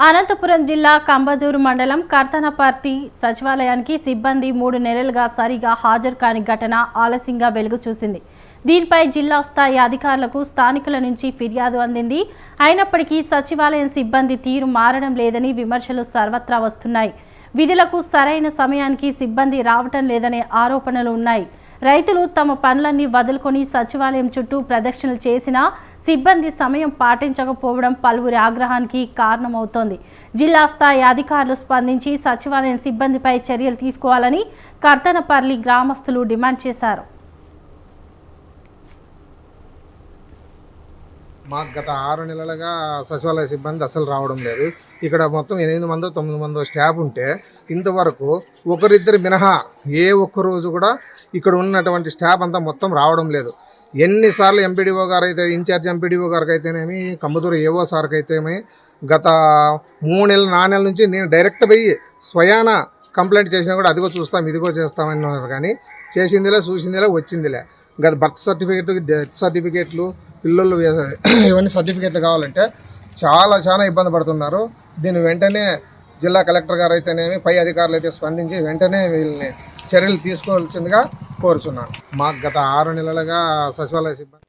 అనంతపురం జిల్లా కంబదూరు మండలం కర్తనపర్తి సచివాలయానికి సిబ్బంది 3 నెలలుగా సరిగా హాజరు కాని ఘటన ఆలస్యంగా వెలుగు చూసింది. దీనిపై జిల్లా స్థాయి అధికారులకు స్థానికుల నుంచి ఫిర్యాదు అందింది. అయినప్పటికీ సచివాలయం సిబ్బంది తీరు మారడం లేదని విమర్శలు సర్వత్రా వస్తున్నాయి. విధులకు సరైన సమయానికి సిబ్బంది రావటం లేదనే ఆరోపణలు ఉన్నాయి. రైతులు తమ పనులన్నీ వదులుకొని సచివాలయం చుట్టూ ప్రదక్షిణలు చేసినా సిబ్బంది సమయం పాటించకపోవడం పలువురి ఆగ్రహానికి కారణమవుతోంది. జిల్లా స్థాయి అధికారులు స్పందించి సచివాలయం సిబ్బందిపై చర్యలు తీసుకోవాలని కర్తనపల్లి గ్రామస్తులు డిమాండ్ చేశారు. మాకు గత 6 నెలలుగా సచివాలయ సిబ్బంది అసలు రావడం లేదు. ఇక్కడ మొత్తం 8 మందో 9 మందో స్టాఫ్ ఉంటే ఇంతవరకు ఒకరిద్దరు మినహా ఏ ఒక్క రోజు కూడా ఇక్కడ ఉన్నటువంటి స్టాఫ్ అంతా మొత్తం రావడం లేదు. ఎన్నిసార్లు ఎంపీడీఓ గారు అయితే ఇన్ఛార్జ్ ఎంపీడీఓ గారికి అయితేనేమి, కంబదూరు ఏఓ సార్కి అయితేనేమి గత 3 నెలలు 4 నెలల నుంచి నేను డైరెక్ట్ పోయి స్వయాన కంప్లైంట్ చేసినా కూడా అదిగో చూస్తాం ఇదిగో చేస్తామని ఉన్నారు. కానీ చేసిందిలే చూసిందిలే వచ్చిందిలే. గత బర్త్ సర్టిఫికేట్, డెత్ సర్టిఫికేట్లు, పిల్లలు ఇవన్నీ సర్టిఫికేట్లు కావాలంటే చాలా ఇబ్బంది పడుతున్నారు. దీన్ని వెంటనే జిల్లా కలెక్టర్ గారు అయితేనేమి, పై అధికారులు అయితే స్పందించి వెంటనే వీళ్ళని చర్యలు తీసుకోవాల్సిందిగా కోరుచున్నాను. మాకు గత 6 నెలలుగా సచివాలయ సిబ్బంది